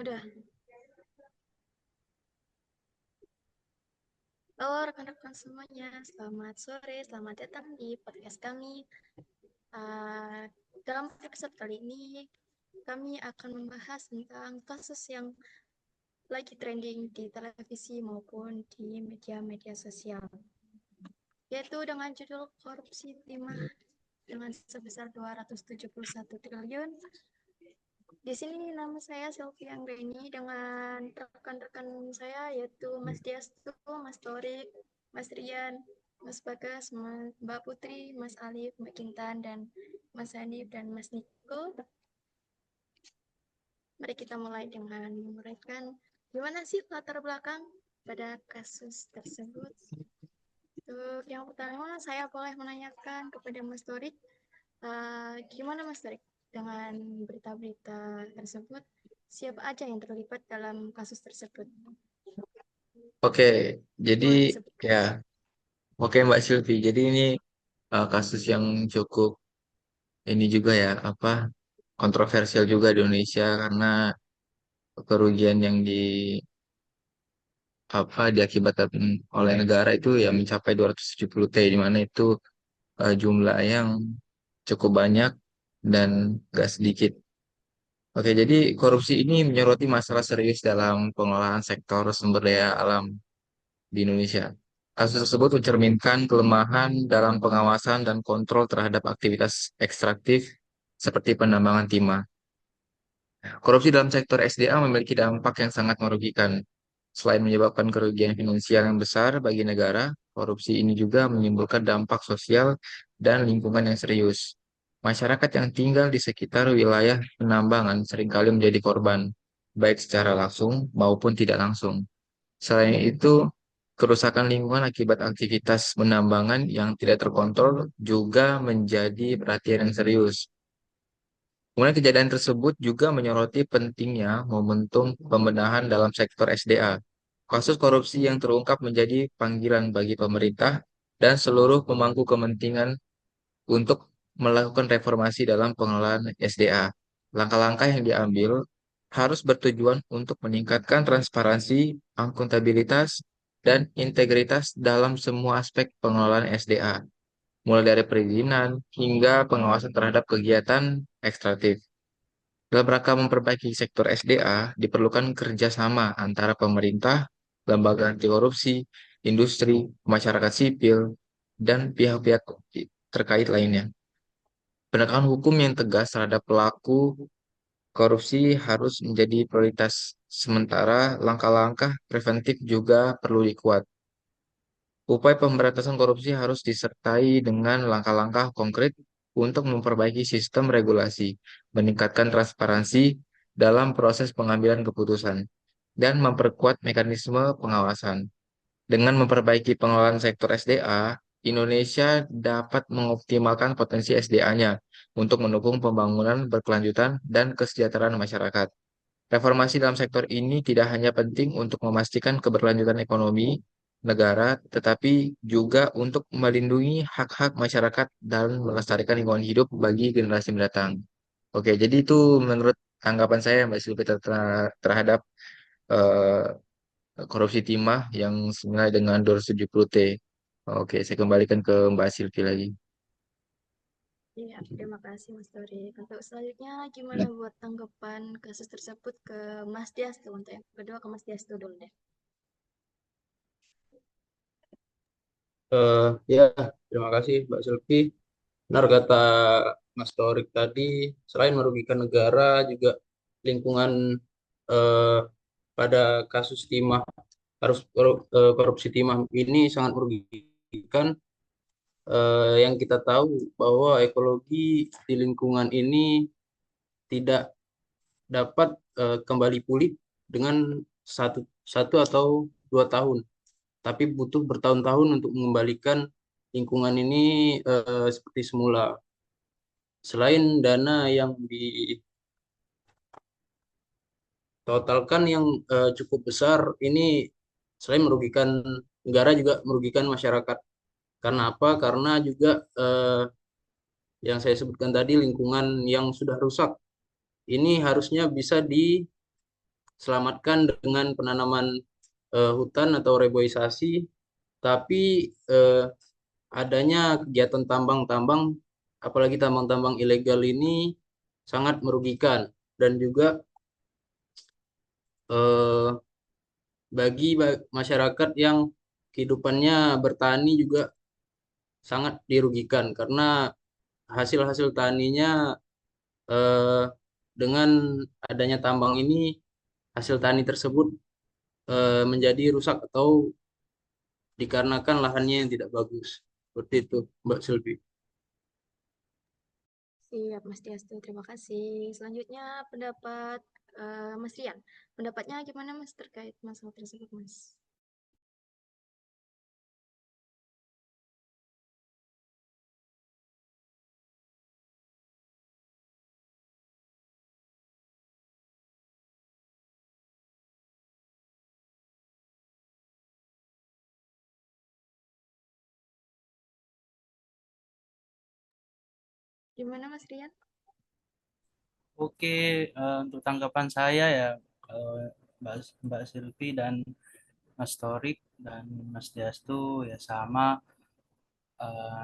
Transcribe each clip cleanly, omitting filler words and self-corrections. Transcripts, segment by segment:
Udah. Halo rekan-rekan semuanya, selamat sore, selamat datang di podcast kami. Dalam episode kali ini, kami akan membahas tentang kasus yang lagi trending di televisi maupun di media-media sosial, yaitu dengan judul korupsi timah dengan sebesar 271 triliun. Di sini nama saya Sylvia Anggreni dengan rekan-rekan saya yaitu Mas Diastu, Mas Torik, Mas Rian, Mas Bagas, Mbak Putri, Mas Alif, Mbak Kintan, dan Mas Hanif dan Mas Niko. Mari kita mulai dengan menguraikan gimana sih latar belakang pada kasus tersebut. Untuk yang pertama, saya boleh menanyakan kepada Mas Torik, gimana Mas Torik dengan berita-berita tersebut? Siapa aja yang terlibat dalam kasus tersebut? Oke, jadi Boleh disebutkan. ya, oke Mbak Sylvie. Jadi ini kasus yang cukup ini juga ya, apa kontroversial juga di Indonesia karena kerugian yang diakibatkan oleh negara itu ya mencapai 270 T, di mana itu jumlah yang cukup banyak dan gak sedikit. Oke, jadi korupsi ini menyoroti masalah serius dalam pengelolaan sektor sumber daya alam di Indonesia. Kasus tersebut mencerminkan kelemahan dalam pengawasan dan kontrol terhadap aktivitas ekstraktif seperti penambangan timah. Korupsi dalam sektor SDA memiliki dampak yang sangat merugikan. Selain menyebabkan kerugian finansial yang besar bagi negara, korupsi ini juga menimbulkan dampak sosial dan lingkungan yang serius. Masyarakat yang tinggal di sekitar wilayah penambangan seringkali menjadi korban, baik secara langsung maupun tidak langsung. Selain itu, kerusakan lingkungan akibat aktivitas penambangan yang tidak terkontrol juga menjadi perhatian yang serius. Kemudian kejadian tersebut juga menyoroti pentingnya momentum pembenahan dalam sektor SDA. Kasus korupsi yang terungkap menjadi panggilan bagi pemerintah dan seluruh pemangku kepentingan untuk melakukan reformasi dalam pengelolaan SDA. Langkah-langkah yang diambil harus bertujuan untuk meningkatkan transparansi, akuntabilitas, dan integritas dalam semua aspek pengelolaan SDA, mulai dari perizinan hingga pengawasan terhadap kegiatan ekstraktif. Dalam rangka memperbaiki sektor SDA, diperlukan kerjasama antara pemerintah, lembaga anti korupsi, industri, masyarakat sipil, dan pihak-pihak terkait lainnya. Penegakan hukum yang tegas terhadap pelaku korupsi harus menjadi prioritas, sementara langkah-langkah preventif juga perlu dikuat. Upaya pemberantasan korupsi harus disertai dengan langkah-langkah konkret untuk memperbaiki sistem regulasi, meningkatkan transparansi dalam proses pengambilan keputusan, dan memperkuat mekanisme pengawasan. Dengan memperbaiki pengelolaan sektor SDA, Indonesia dapat mengoptimalkan potensi SDA-nya untuk mendukung pembangunan berkelanjutan dan kesejahteraan masyarakat. Reformasi dalam sektor ini tidak hanya penting untuk memastikan keberlanjutan ekonomi negara, tetapi juga untuk melindungi hak-hak masyarakat dan melestarikan lingkungan hidup bagi generasi mendatang. Oke, jadi itu menurut tanggapan saya Mbak Silvi terhadap eh, korupsi timah yang senilai dengan 270 T. Oke, saya kembalikan ke Mbak Silvi lagi. Iya, terima kasih Mas Torik. Untuk selanjutnya, gimana Ya. buat tanggapan kasus tersebut ke Mas Diastu? Untuk yang kedua ke Mas Diastu dulu deh. Eh, ya, terima kasih Mbak Selvi. Benar kata Mas Torik tadi, selain merugikan negara, juga lingkungan eh, pada kasus timah, korupsi timah ini sangat merugikan. Yang kita tahu bahwa ekologi di lingkungan ini tidak dapat kembali pulih dengan satu satu atau 2 tahun, tapi butuh bertahun-tahun untuk mengembalikan lingkungan ini seperti semula. Selain dana yang ditotalkan yang cukup besar, ini selain merugikan negara juga merugikan masyarakat. Karena apa? Karena juga yang saya sebutkan tadi lingkungan yang sudah rusak ini harusnya bisa diselamatkan dengan penanaman hutan atau reboisasi, tapi adanya kegiatan tambang-tambang, apalagi tambang-tambang ilegal ini sangat merugikan dan juga eh, bagi masyarakat yang kehidupannya bertani juga sangat dirugikan karena hasil-hasil taninya eh, dengan adanya tambang ini hasil tani tersebut menjadi rusak atau dikarenakan lahannya yang tidak bagus. Seperti itu, Mbak Sylvie. Siap, Mas Diastu. Terima kasih. Selanjutnya pendapat Mas Rian. Pendapatnya gimana, Mas, terkait masalah tersebut, Mas? Gimana, Mas Rian? Oke, untuk tanggapan saya ya, eh, Mbak Mbak Silvi dan Mas Torik dan Mas Diastu ya sama.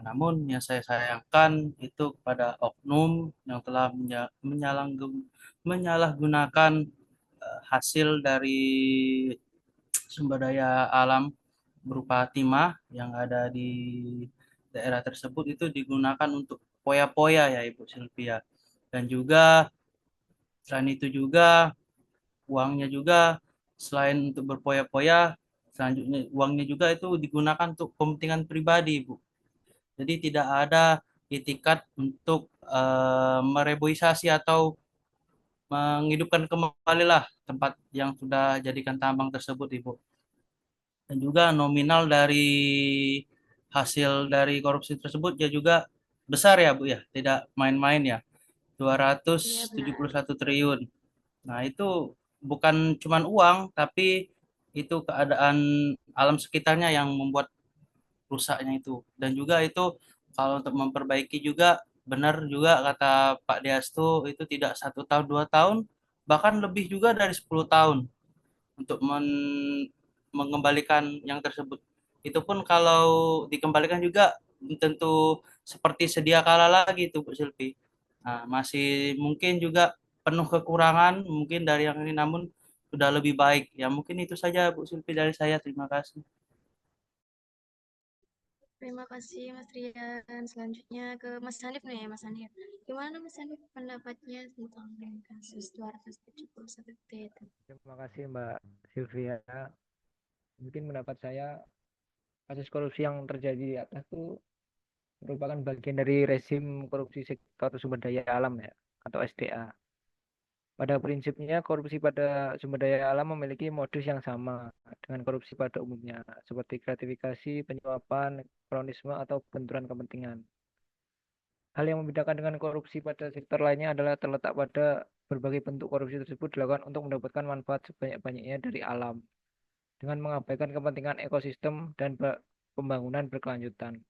Namun yang saya sayangkan itu kepada oknum yang telah menyalahgunakan hasil dari sumber daya alam berupa timah yang ada di daerah tersebut itu digunakan untuk poya-poya ya Ibu Sylvia. Dan juga selain itu juga uangnya juga selain untuk berpoya-poya, selanjutnya uangnya juga itu digunakan untuk kepentingan pribadi, Bu. Jadi tidak ada itikat untuk mereboisasi atau menghidupkan kembali lah tempat yang sudah jadikan tambang tersebut, Ibu. Dan juga nominal dari hasil dari korupsi tersebut ya juga besar ya, Bu ya. Tidak main-main ya. Iya, 271 benar. triliun. Nah, itu bukan cuman uang, tapi itu keadaan alam sekitarnya yang membuat rusaknya itu. Dan juga itu kalau untuk memperbaiki juga benar juga kata Pak Deastu itu tidak 1 tahun 2 tahun, bahkan lebih juga dari 10 tahun untuk mengembalikan yang tersebut. Itu pun kalau dikembalikan juga tentu seperti sedia kala lagi itu Bu Silvi. Nah, masih mungkin juga penuh kekurangan mungkin dari yang ini namun sudah lebih baik. Ya mungkin itu saja Bu Silvi dari saya. Terima kasih. Terima kasih, Mas Rian. Selanjutnya ke Mas Hanif nih, Mas Hanif. Gimana, Mas Hanif, pendapatnya tentang kasus 271 T itu? Terima kasih Mbak Sylvia. Mungkin pendapat saya kasus korupsi yang terjadi di atas itu merupakan bagian dari rezim korupsi sektor sumber daya alam ya atau SDA. Pada prinsipnya korupsi pada sumber daya alam memiliki modus yang sama dengan korupsi pada umumnya seperti gratifikasi, penyuapan, kronisme atau benturan kepentingan. Hal yang membedakan dengan korupsi pada sektor lainnya adalah terletak pada berbagai bentuk korupsi tersebut dilakukan untuk mendapatkan manfaat sebanyak-banyaknya dari alam dengan mengabaikan kepentingan ekosistem dan pembangunan berkelanjutan.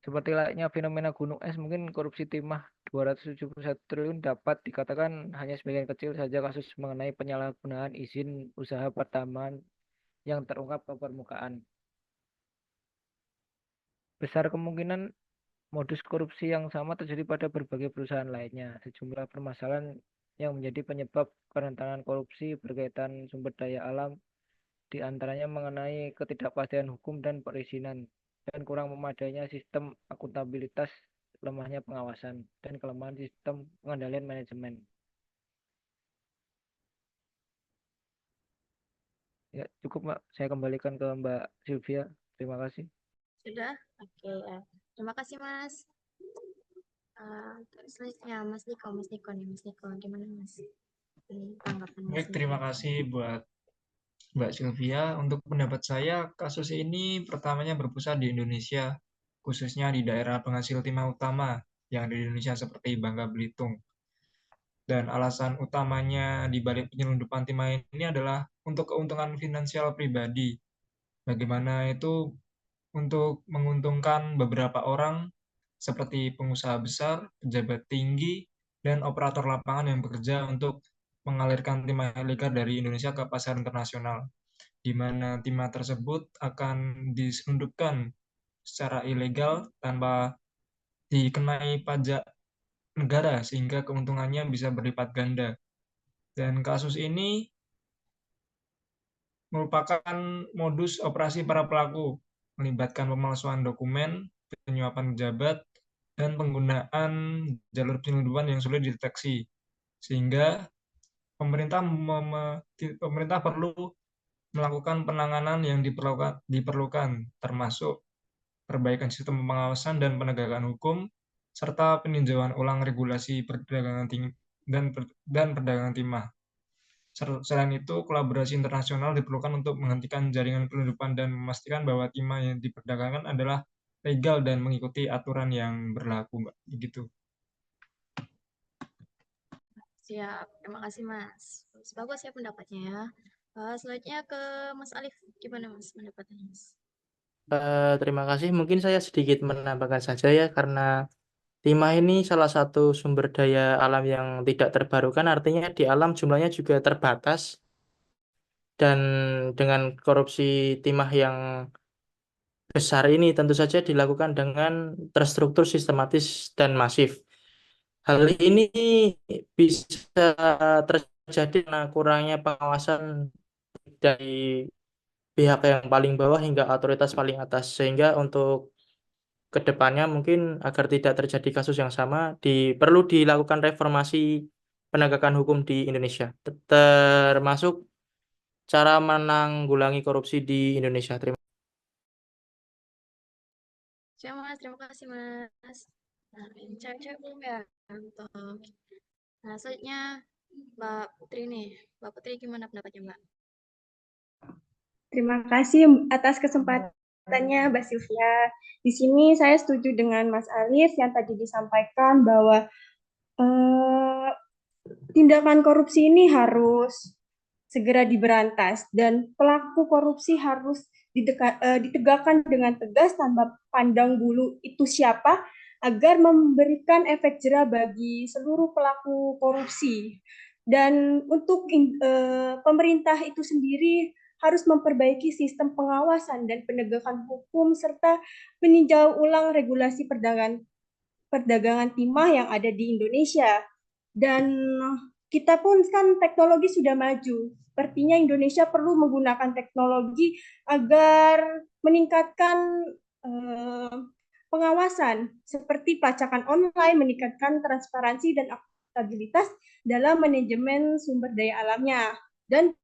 Seperti layaknya fenomena gunung es, mungkin korupsi timah 271 triliun dapat dikatakan hanya sebagian kecil saja kasus mengenai penyalahgunaan izin usaha pertambangan yang terungkap ke permukaan. Besar kemungkinan modus korupsi yang sama terjadi pada berbagai perusahaan lainnya. Sejumlah permasalahan yang menjadi penyebab kerentanan korupsi berkaitan sumber daya alam di antaranya mengenai ketidakpastian hukum dan perizinan, dan kurang memadainya sistem akuntabilitas, lemahnya pengawasan, dan kelemahan sistem pengendalian manajemen. Ya, cukup Mbak. Saya kembalikan ke Mbak Sylvia. Terima kasih. Sudah? Oke, ya. Terima kasih, Mas. Selanjutnya, Mas Niko nih, Mas Niko. Gimana, Mas? Ini tanggapan Mas Baik, Niko. terima kasih buat Mbak Sylvia. Untuk pendapat saya, kasus ini pertamanya berpusat di Indonesia, khususnya di daerah penghasil timah utama yang ada di Indonesia seperti Bangka Belitung. Dan alasan utamanya di balik penyelundupan timah ini adalah untuk keuntungan finansial pribadi. Bagaimana itu untuk menguntungkan beberapa orang seperti pengusaha besar, pejabat tinggi, dan operator lapangan yang bekerja untuk mengalirkan timah ilegal dari Indonesia ke pasar internasional, di mana timah tersebut akan diselundupkan secara ilegal tanpa dikenai pajak negara sehingga keuntungannya bisa berlipat ganda. Dan kasus ini merupakan modus operasi para pelaku, melibatkan pemalsuan dokumen, penyuapan pejabat, dan penggunaan jalur penyelundupan yang sulit dideteksi. Sehingga pemerintah perlu melakukan penanganan yang diperlukan, termasuk perbaikan sistem pengawasan dan penegakan hukum, serta peninjauan ulang regulasi perdagangan dan perdagangan timah. Selain itu, kolaborasi internasional diperlukan untuk menghentikan jaringan penyelundupan dan memastikan bahwa timah yang diperdagangkan adalah legal dan mengikuti aturan yang berlaku, Mbak. Begitu. Siap, terima kasih Mas. Bagus ya pendapatnya ya. Selanjutnya ke Mas Alif, gimana Mas pendapatnya Mas? Terima kasih. Mungkin saya sedikit menambahkan saja ya, karena timah ini salah satu sumber daya alam yang tidak terbarukan, artinya di alam jumlahnya juga terbatas, dan dengan korupsi timah yang besar ini tentu saja dilakukan dengan terstruktur, sistematis, dan masif. Hal ini bisa terjadi karena kurangnya pengawasan dari pihak yang paling bawah hingga otoritas paling atas, sehingga untuk kedepannya mungkin agar tidak terjadi kasus yang sama, perlu dilakukan reformasi penegakan hukum di Indonesia, termasuk cara menanggulangi korupsi di Indonesia. Siap Mas, terima kasih Mas. Nah, cewek-cewek belum ya? Untuk. Nah, selanjutnya Mbak Putri nih. Mbak Putri gimana pendapatnya Mbak? Terima kasih atas kesempatannya, Mbak Sylvia. Di sini saya setuju dengan Mas Alif yang tadi disampaikan bahwa tindakan korupsi ini harus segera diberantas dan pelaku korupsi harus ditegakkan dengan tegas tanpa pandang bulu itu siapa, agar memberikan efek jera bagi seluruh pelaku korupsi. Dan untuk pemerintah itu sendiri harus memperbaiki sistem pengawasan dan penegakan hukum serta meninjau ulang regulasi perdagangan timah yang ada di Indonesia. Dan kita pun kan teknologi sudah maju. Sepertinya Indonesia perlu menggunakan teknologi agar meningkatkan pengawasan seperti pelacakan online, meningkatkan transparansi dan akuntabilitas dalam manajemen sumber daya alamnya, dan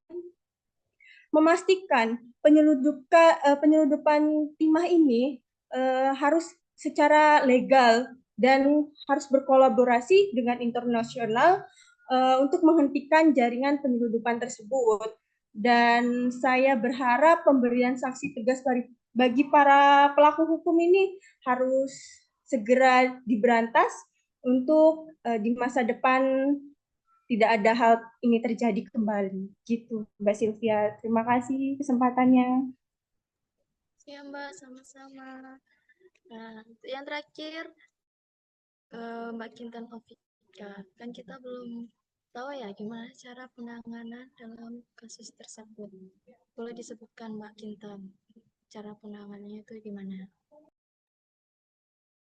memastikan penyelundupan timah ini harus secara legal dan harus berkolaborasi dengan internasional untuk menghentikan jaringan penyelundupan tersebut. Dan saya berharap pemberian sanksi tegas bagi para pelaku hukum ini harus segera diberantas untuk di masa depan tidak ada hal ini terjadi kembali. Gitu, Mbak Sylvia. Terima kasih kesempatannya. Siap Mbak, sama-sama. Nah, yang terakhir Mbak Kintan Ovika. Kan kita belum tahu ya gimana cara penanganan dalam kasus tersebut. Boleh disebutkan Mbak Kintan, cara penanganannya itu gimana?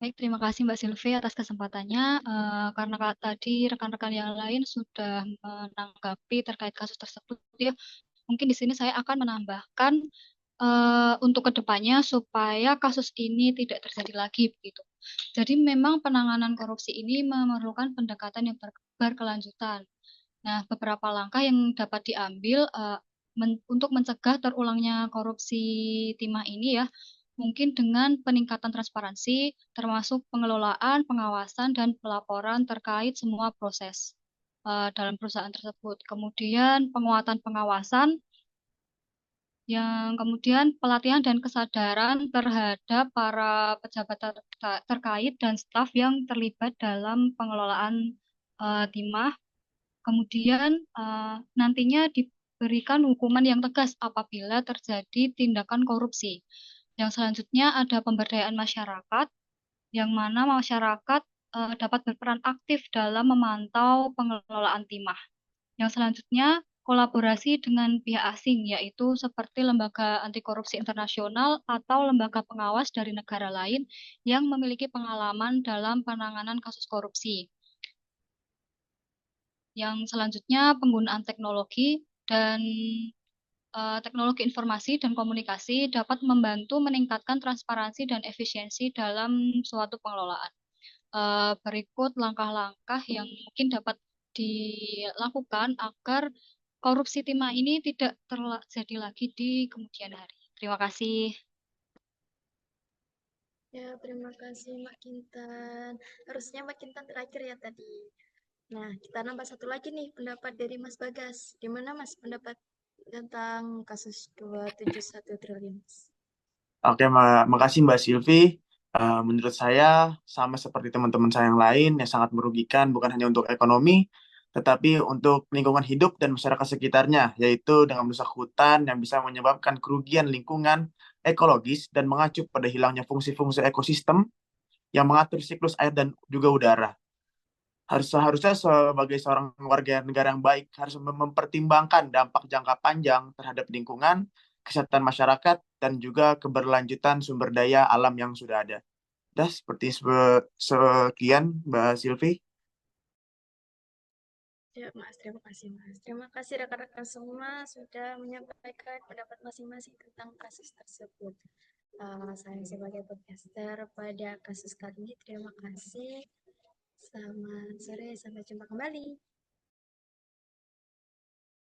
Baik, terima kasih Mbak Sylvie atas kesempatannya. Karena tadi rekan-rekan yang lain sudah menanggapi terkait kasus tersebut, ya, mungkin di sini saya akan menambahkan untuk kedepannya supaya kasus ini tidak terjadi lagi begitu. Jadi memang penanganan korupsi ini memerlukan pendekatan yang berkelanjutan. Nah, beberapa langkah yang dapat diambil untuk mencegah terulangnya korupsi timah ini ya, mungkin dengan peningkatan transparansi, termasuk pengelolaan, pengawasan, dan pelaporan terkait semua proses dalam perusahaan tersebut. Kemudian penguatan pengawasan, yang kemudian pelatihan dan kesadaran terhadap para pejabat terkait dan staf yang terlibat dalam pengelolaan timah. Kemudian nantinya diberikan hukuman yang tegas apabila terjadi tindakan korupsi. Yang selanjutnya ada pemberdayaan masyarakat, yang mana masyarakat dapat berperan aktif dalam memantau pengelolaan timah. Yang selanjutnya, kolaborasi dengan pihak asing, yaitu seperti lembaga anti korupsi internasional atau lembaga pengawas dari negara lain yang memiliki pengalaman dalam penanganan kasus korupsi. Yang selanjutnya, penggunaan teknologi dan teknologi informasi dan komunikasi dapat membantu meningkatkan transparansi dan efisiensi dalam suatu pengelolaan. Berikut langkah-langkah yang mungkin dapat dilakukan agar korupsi timah ini tidak terjadi lagi di kemudian hari. Terima kasih. Ya, terima kasih Mbak Kintan. Harusnya Mbak Kintan terakhir ya tadi. Nah, kita nambah satu lagi nih pendapat dari Mas Bagas. Gimana Mas pendapat tentang kasus 271 triliun? Oke, makasih Mbak Silvi. Menurut saya sama seperti teman-teman saya yang lain yang sangat merugikan bukan hanya untuk ekonomi, tetapi untuk lingkungan hidup dan masyarakat sekitarnya, yaitu dengan merusak hutan yang bisa menyebabkan kerugian lingkungan ekologis dan mengacu pada hilangnya fungsi-fungsi ekosistem yang mengatur siklus air dan juga udara. Seharusnya sebagai seorang warga negara yang baik harus mempertimbangkan dampak jangka panjang terhadap lingkungan, kesehatan masyarakat, dan juga keberlanjutan sumber daya alam yang sudah ada. Dah, seperti sekian, Mbak Silvi. Ya, Mas, terima kasih, Mas. Terima kasih rekan-rekan semua sudah menyampaikan pendapat masing-masing tentang kasus tersebut. Saya sebagai podcaster pada kasus kali ini, terima kasih. Selamat sore, sampai jumpa kembali.